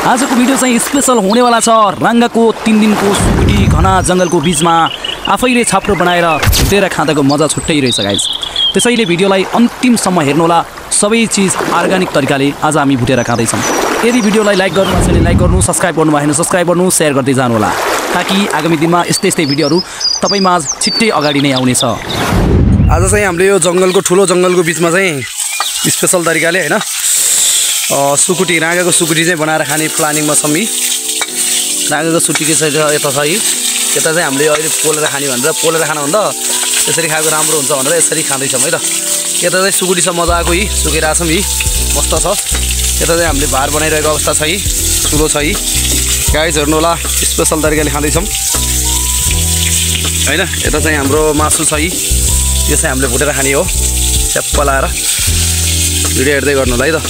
आजको भिडियो चाहिँ स्पेशल हुनेवाला छ। राङ्गाको 3 दिनको सुकुटी घना जङ्गलको बीचमा आफैले छाप्रो बनाएर भुटेर खाँदाको मजा छुट्टै रहेछ गाइस। त्यसैले भिडियोलाई अन्तिमसम्म हेर्नुहोला। सबै चिज अर्गानिक तरिकाले आज हामी भुटेर खाँदैछौँ। यदि भिडियोलाई लाइक गर्नु भएको छ भने लाइक गर्नु, सब्स्क्राइब गर्नु भएको छैन सब्स्क्राइब गर्नु, सेयर गर्दै जानुहोला ताकि आगामी दिनमा यस्तै भिडियोहरू तपाईमा छिट्टै अगाडि नै आउनेछ। आज चाहिँ हामीले यो जङ्गलको ठुलो जङ्गलको बीचमा चाहिँ स्पेशल तरिकाले हैन सुकुटी राँगाको सुकुटी चाहिँ बनाएर खाने प्लानिङमा छौँ। राँगाको सुकुटी चाहिँ यता छ यता चाहिँ हामीले अहिले पोलेर खाने भनेर पोलेर खानुभन्दा यसरी खाएको राम्रो हुन्छ भनेर यसरी खाँदैछौँ है त। यता चाहिँ सुकुटी छ मजाको सुकेर छौँ मस्त छ। यता चाहिँ हामीले भार बनाइरहेको अवस्था छ ठुलो छ गाइस हेर्नु होला। स्पेशल तरिकाले खाँदैछौँ हैन। यता चाहिँ हाम्रो मासु छ यो चाहिँ हामीले भुटेर खाने हो च्याप्प लाएर। भिडियो हेर्दै गर्नु होला है त।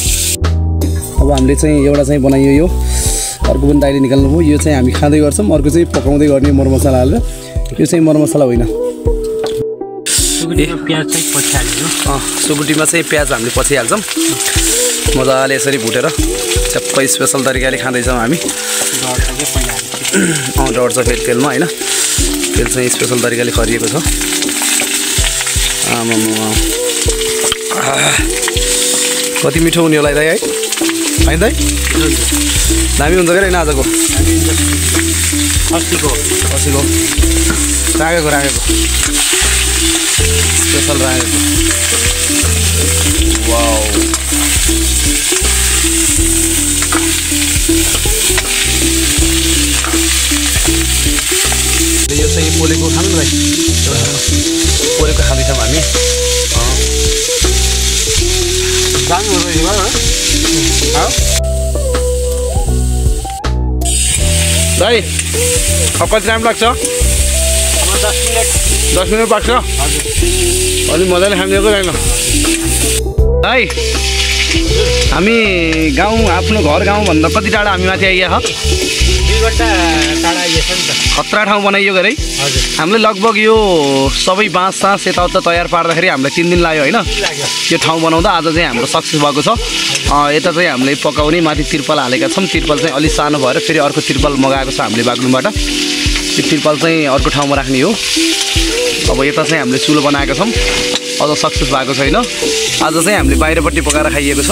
अब हामीले चाहिँ एउटा चाहिँ बनाइयो यो, अर्को पनि दाइले निकाल्नु भयो। यो चाहिँ हामी खाँदै गर्छौँ, अर्को चाहिँ पकाउँदै गर्ने मरमसला हालेर। यो चाहिँ मरमसला होइन, सुकुटीमा चाहिँ प्याज हामीले पछि हाल्छौँ। मजाले यसरी भुटेर च्याप्पै स्पेसल तरिकाले खाँदैछौँ हामी। डर छ फेरि तेलमा होइन, तेल चाहिँ स्पेसल तरिकाले खरिएको छ। कति मिठो हुने होला दाइ है होइन दाइ? दामी हुन्छ क्या होइन आजको खसीको राँगेको स्पेसल राँगेको। वाउ यो चाहिँ पोलेको खानु न भाइ, पोलेको खाँदैछौँ हामी। दाइ अब कति टाइम लाग्छ? 10 मिनट लाग्छ। अलि मजाले खानिएको छैन दाइ। हामी गाउँ आफ्नो घर गाउँभन्दा कति टाढा हामी माथि आइया 2 घन्टा टाढा आइएछ नि त। खतरा ठाउँ बनाइयो गरे हामीले। लगभग यो सबै बाँस साँस यताउता तयार पार्दाखेरि हामीलाई 3 दिन लाग्यो होइन यो ठाउँ बनाउँदा। आज चाहिँ हाम्रो सक्सेस भएको छ। यता चाहिँ हामीले पकाउने माथि तिर्पल हालेका छौँ। तिर्पल चाहिँ अलिक सानो भएर फेरि अर्को तिर्पल मगाएको छ हामीले बागलुङबाट। त्यो तिर्पल चाहिँ अर्को ठाउँमा राख्ने हो। अब यता चाहिँ हामीले चुलो बनाएका छौँ, अझ सक्सेस भएको छैन। आज चाहिँ हामीले बाहिरपट्टि पकाएर खाइएको छ।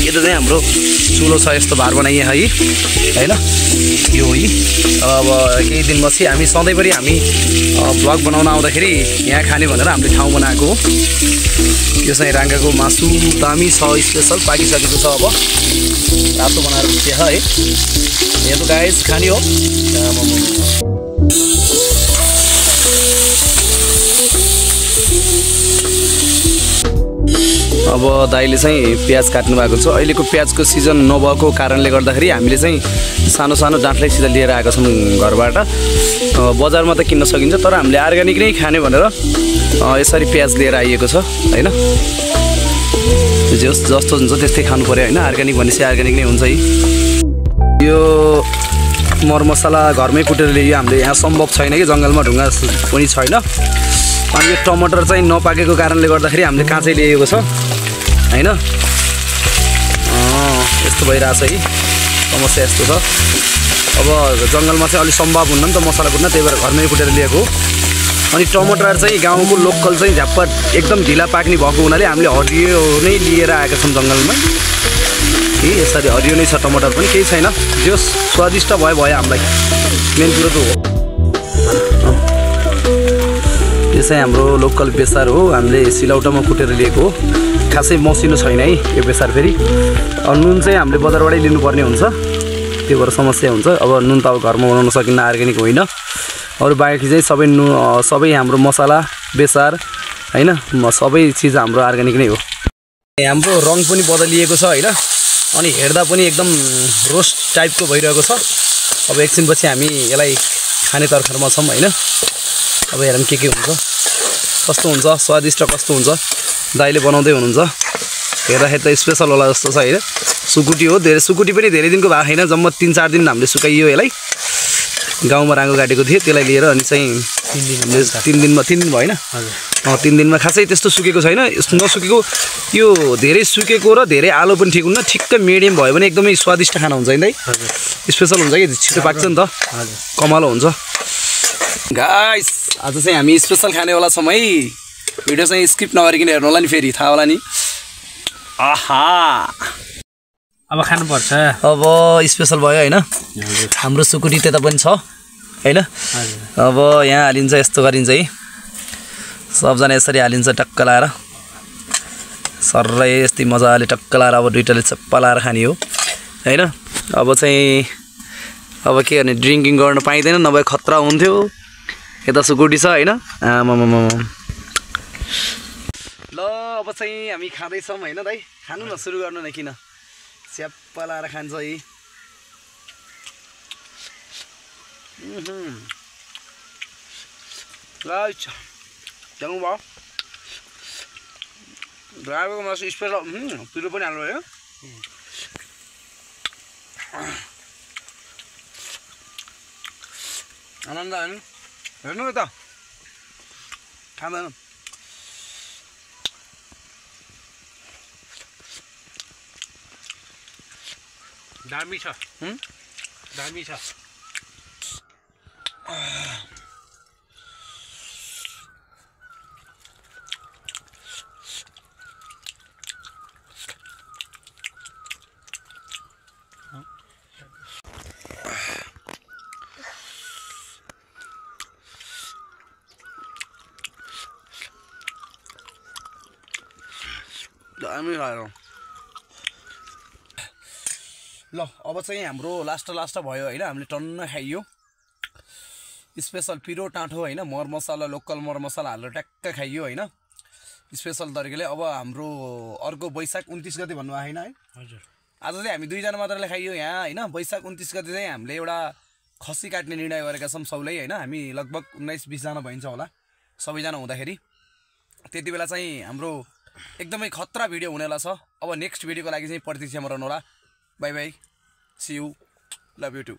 यता चाहिँ हाम्रो चुलो छ, यस्तो भार बनाइए है होइन यो हो। अब केही दिनपछि हामी सधैँभरि हामी भ्लग बनाउन आउँदाखेरि यहाँ खाने भनेर हामीले ठाउँ बनाएको हो। यो चाहिँ राँगाको मासु दामी छ, स्पेसल पाकिसकेको छ। अब रातो बनाएर बसिया है यहाँ त गाइस खाने हो। अब दाइले चाहिँ प्याज काट्नु भएको छ। अहिलेको प्याजको सिजन नभएको कारणले गर्दाखेरि हामीले चाहिँ सानो सानो डाँठलाई सिधा लिएर आएको छौँ घरबाट। बजारमा त किन्न सकिन्छ तर हामीले अर्ग्यानिक नै खाने भनेर यसरी प्याज लिएर आइएको छ होइन। जस्तो हुन्छ त्यस्तै खानु पऱ्यो होइन। अर्ग्यानिक भनेपछि अर्ग्यानिक नै हुन्छ है। यो मरमसला घरमै कुटेर ल्यायो हामीले। यहाँ सम्भव छैन कि जङ्गलमा ढुङ्गा पनि छैन। अनि यो टमाटर चाहिँ नपाकेको कारणले गर्दाखेरि हामीले काँचै ल्याएको छ होइन। यस्तो भइरहेछ है, समस्या यस्तो छ। अब जङ्गलमा चाहिँ अलिक सम्भव हुन्न नि त मसला कुट्न, त्यही भएर घरमै कुटेर ल्याएको। अनि टमाटर चाहिँ गाउँको लोकल चाहिँ झ्याप्पा एकदम ढिला पाक्ने भएको हुनाले हामीले हरियो नै लिएर आएका छौँ जङ्गलमै। यसरी हरियो नै छ टमाटर पनि, केही छैन। जो स्वादिष्ट भयो हामीलाई, मेन कुरो त हो। यो चाहिँ हाम्रो लोकल बेसार हो, हामीले सिलौटामा कुटेर लिएको हो। खासै मसिनो छैन है यो बेसार। फेरि नुन चाहिँ हामीले बजारबाटै लिनुपर्ने हुन्छ, त्यो भएर समस्या हुन्छ। अब नुन त अब घरमा बनाउन सकिन्न, अर्ग्यानिक होइन। अरू बाँकी चाहिँ सबै हाम्रो मसला बेसार होइन सबै चिज हाम्रो अर्ग्यानिक नै हो। हाम्रो रङ पनि बदलिएको छ होइन। अनि हेर्दा पनि एकदम रोस्ट टाइपको भइरहेको छ। अब एकछिनपछि हामी यसलाई खाने तर्खरमा छौँ होइन। अब हेरौँ के हुन्छ, कस्तो हुन्छ, स्वादिष्ट कस्तो हुन्छ। दाइले बनाउँदै हुनुहुन्छ, हेर्दाखेरि त स्पेसल होला जस्तो छ होइन। सुकुटी हो, सुकुटी पनि धेरै दिनको भएको छैन, जम्मा 3-4 दिन हामीले सुकाइयो यसलाई। गाउँमा राँगो काटेको थिएँ त्यसलाई लिएर अनि चाहिँ 3 दिन भयो होइन 3 दिनमा खासै त्यस्तो सुकेको छैन नसुकेको यो धेरै सुकेको र धेरै आलो पनि ठिक हुन्न ठिक्क मिडियम भयो भने एकदमै स्वादिष्ट खाना हुन्छ नि दाइ स्पेशल हुन्छ कि छिटो पाक्छ नि त कमालो हुन्छ गाइस आज चाहिँ हामी स्पेशल खानेवाला छौँ है भिडियो चाहिँ स्किप नगरिकन हेर्नु होला नि फेरि थाहा होला नि आहा अब खानुपर्छ अब स्पेशल भयो होइन हाम्रो सुकुटी त्यता पनि छ होइन अब यहाँ हालिन्छ यस्तो गरिन्छ है सबजना यसरी हालिन्छ टक्क लाएर सर्रै यस्तै मजाले टक्क लाएर अब दुइटाले चप्पा लाएर खाने हो होइन अब चाहिँ अब के गर्ने ड्रिङ्किङ गर्न पाइँदैन नभए खतरा हुन्थ्यो यता सुकुटी छ होइन आमामामा ल अब चाहिँ हामी खाँदैछौँ होइन दाइ खानु न सुरु गर्नु न किन स्याप्पा लाएर खान्छ है जाउँ भयो ड्राइभरको मासु स्पेसल पिरो पनि हाल्नु भयो आनन्द होइन हेर्नु यता खाँदैन दामी छ दामी छ दामी खायो ल अब चाहिँ हाम्रो लास्ट भयो होइन हामीले टन्न खाइयो स्पेसल पिरो टाँठो होइन मरमसला लोकल मरमसला हालेर ट्याक्क खाइयो होइन स्पेसल तरिकाले अब हाम्रो अर्को वैशाख 29 गते भन्नुभएको होइन है हजुर आज चाहिँ हामी 2 जना मात्रले खाइयो यहाँ होइन वैशाख 29 गते चाहिँ हामीले एउटा खसी काट्ने निर्णय गरेका छौँ सबैले होइन हामी लगभग 19-20 जना भइन्छ होला सबैजना हुँदाखेरि त्यति बेला चाहिँ हाम्रो एकदमै खतरा भिडियो हुनेला छ अब नेक्स्ट भिडियोको लागि चाहिँ प्रतीक्षामा रहनु होला bye bye see you love you two